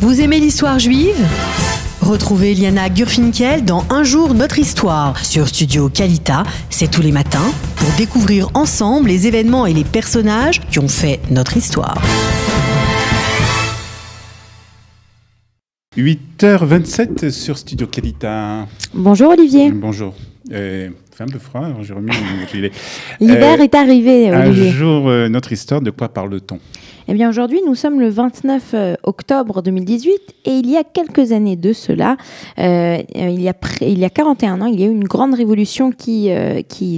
Vous aimez l'histoire juive ? Retrouvez Liana Gurfinkel dans Un jour notre histoire sur Studio Kalita, c'est tous les matins, pour découvrir ensemble les événements et les personnages qui ont fait notre histoire. 8h27 sur Studio Kalita. Bonjour Olivier. Bonjour. Fait un peu froid, j'ai remis mon gilet. L'hiver est arrivé, Olivier. Un jour, notre histoire, de quoi parle-t-on ? Eh bien aujourd'hui, nous sommes le 29 octobre 2018 et il y a quelques années de cela, il y a 41 ans, il y a eu une grande révolution qui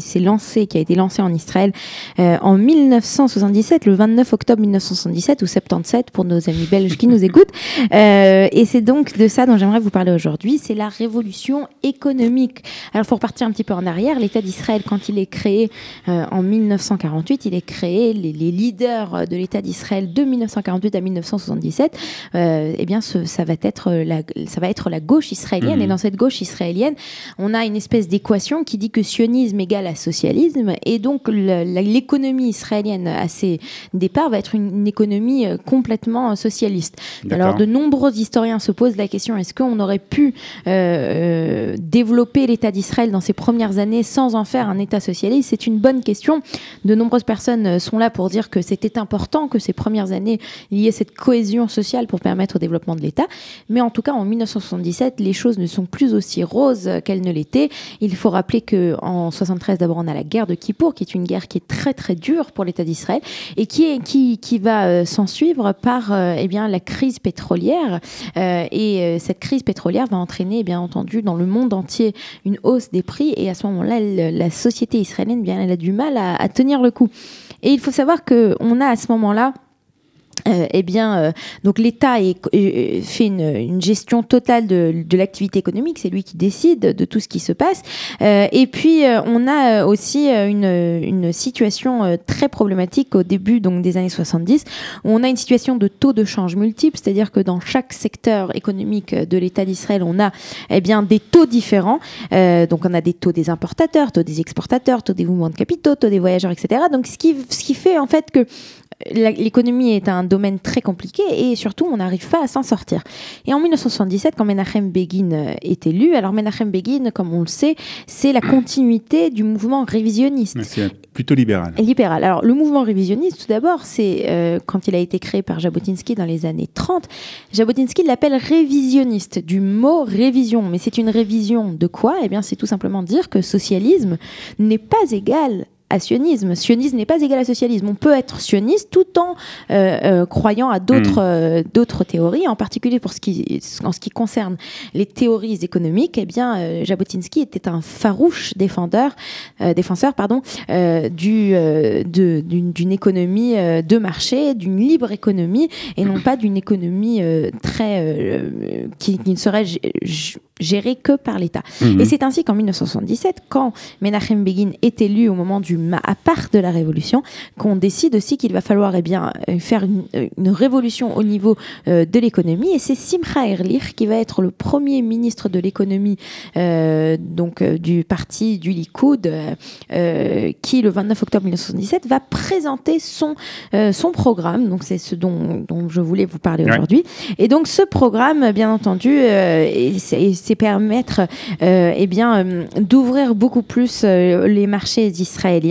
s'est lancée, qui a été lancée en Israël en 1977, le 29 octobre 1977 ou 77 pour nos amis belges qui nous écoutent. Et c'est donc de ça dont j'aimerais vous parler aujourd'hui, c'est la révolution économique. Alors il faut repartir un petit peu en arrière, l'État d'Israël quand il est créé en 1948, il est créé, les leaders de l'État d'Israël de 1948 à 1977, eh bien ça va être la gauche israélienne. Et dans cette gauche israélienne, on a une espèce d'équation qui dit que sionisme égale à socialisme, et donc l'économie israélienne à ses départs va être une économie complètement socialiste. Alors de nombreux historiens se posent la question, est-ce qu'on aurait pu développer l'État d'Israël dans ses premières années sans en faire un État socialiste? C'est une bonne question. De nombreuses personnes sont là pour dire que c'était important que ces premières années, il y ait cette cohésion sociale pour permettre au développement de l'État. Mais en tout cas, en 1977, les choses ne sont plus aussi roses qu'elles ne l'étaient. Il faut rappeler qu'en 73, d'abord, on a la guerre de Kippour, qui est une guerre qui est très, très dure pour l'État d'Israël et qui va s'en suivre par eh bien, la crise pétrolière. Et cette crise pétrolière va entraîner, bien entendu, dans le monde entier, une hausse des prix. Et à ce moment-là, la société israélienne, bien, elle a du mal à tenir le coup. Et il faut savoir qu'on a à ce moment-là donc l'État fait une gestion totale de l'activité économique, c'est lui qui décide de tout ce qui se passe. Et puis on a aussi une situation très problématique au début donc des années 70, où on a une situation de taux de change multiples, c'est-à-dire que dans chaque secteur économique de l'État d'Israël, on a des taux différents. Donc on a des taux des importateurs, taux des exportateurs, taux des mouvements de capitaux, taux des voyageurs, etc. Donc ce qui fait en fait que l'économie est un domaine très compliqué et surtout on n'arrive pas à s'en sortir. Et en 1977, quand Menachem Begin est élu, alors Menachem Begin, comme on le sait, c'est la continuité du mouvement révisionniste. C'est plutôt libéral. Libéral. Alors le mouvement révisionniste, tout d'abord, c'est quand il a été créé par Jabotinsky dans les années 30, Jabotinsky l'appelle révisionniste, du mot révision. Mais c'est une révision de quoi ? Eh bien c'est tout simplement dire que socialisme n'est pas égal à sionisme. Sionisme n'est pas égal à socialisme. On peut être sioniste tout en croyant à d'autres théories, en particulier en ce qui concerne les théories économiques. Eh bien, Jabotinsky était un farouche défenseur d'une économie de marché, d'une libre économie, et non pas d'une économie qui ne serait gérée que par l'État. Et c'est ainsi qu'en 1977, quand Menachem Begin est élu au moment du part de la révolution, qu'on décide aussi qu'il va falloir faire une révolution au niveau de l'économie. Et c'est Simcha Ehrlich qui va être le premier ministre de l'économie du parti du Likoud, qui le 29 octobre 1977 va présenter son programme. Donc c'est ce dont je voulais vous parler aujourd'hui. Et donc ce programme, bien entendu, c'est permettre d'ouvrir beaucoup plus les marchés israéliens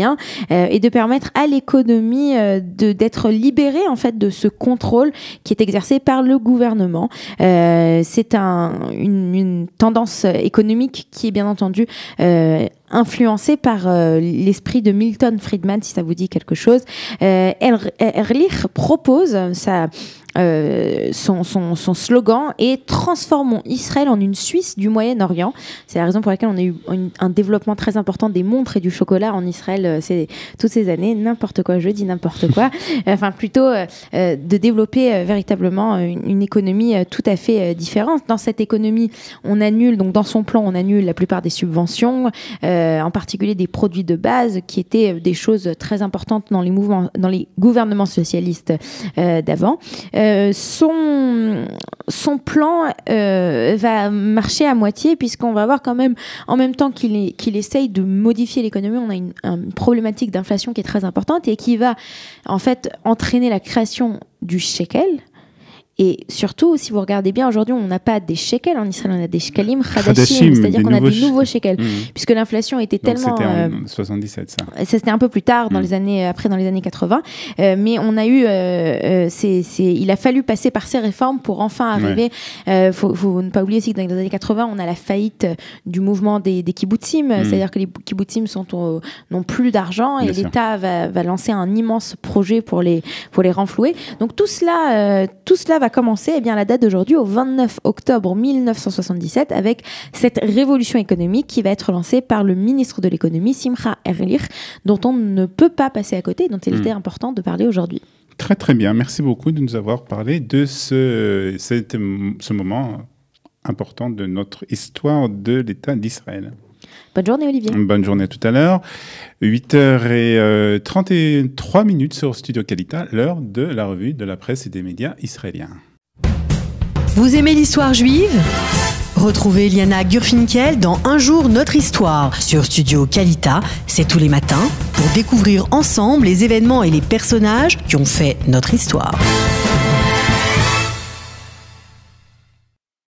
et de permettre à l'économie d'être libérée en fait de ce contrôle qui est exercé par le gouvernement. C'est une tendance économique qui est bien entendu influencé par l'esprit de Milton Friedman, si ça vous dit quelque chose. Ehrlich propose son slogan est « Transformons Israël en une Suisse du Moyen-Orient ». C'est la raison pour laquelle on a eu un développement très important des montres et du chocolat en Israël toutes ces années. N'importe quoi, je dis n'importe quoi. Enfin, plutôt de développer véritablement une économie tout à fait différente. Dans cette économie, on annule, donc dans son plan, on annule la plupart des subventions, en particulier des produits de base qui étaient des choses très importantes dans les gouvernements socialistes d'avant. Son plan va marcher à moitié, puisqu'on va voir quand même, en même temps qu'il essaye de modifier l'économie, on a une problématique d'inflation qui est très importante et qui va en fait entraîner la création du shekel Et surtout, si vous regardez bien, aujourd'hui, on n'a pas des shekels en Israël, on a des shekalim Chadashim, chadashim, c'est-à-dire qu'on a des nouveaux shekels, puisque l'inflation était Donc tellement... c'était en 77, ça. Ça, c'était un peu plus tard, dans les années 80. Mais on a eu... il a fallu passer par ces réformes pour enfin arriver... Faut ne pas oublier aussi que dans les années 80, on a la faillite du mouvement des kibbutzim, c'est-à-dire que les kibbutzim n'ont plus d'argent et l'État va lancer un immense projet pour les renflouer. Donc tout cela va commencer à la date d'aujourd'hui, au 29 octobre 1977, avec cette révolution économique qui va être lancée par le ministre de l'économie, Simcha Ehrlich, dont on ne peut pas passer à côté, dont il était important de parler aujourd'hui. Très très bien, merci beaucoup de nous avoir parlé de ce moment important de notre histoire de l'État d'Israël. Bonne journée Olivier. Bonne journée à tout à l'heure. 8h33 sur Studio Kalita, l'heure de la revue de la presse et des médias israéliens. Vous aimez l'histoire juive ? Retrouvez Liana Gurfinkel dans Un jour notre histoire sur Studio Kalita, c'est tous les matins, pour découvrir ensemble les événements et les personnages qui ont fait notre histoire.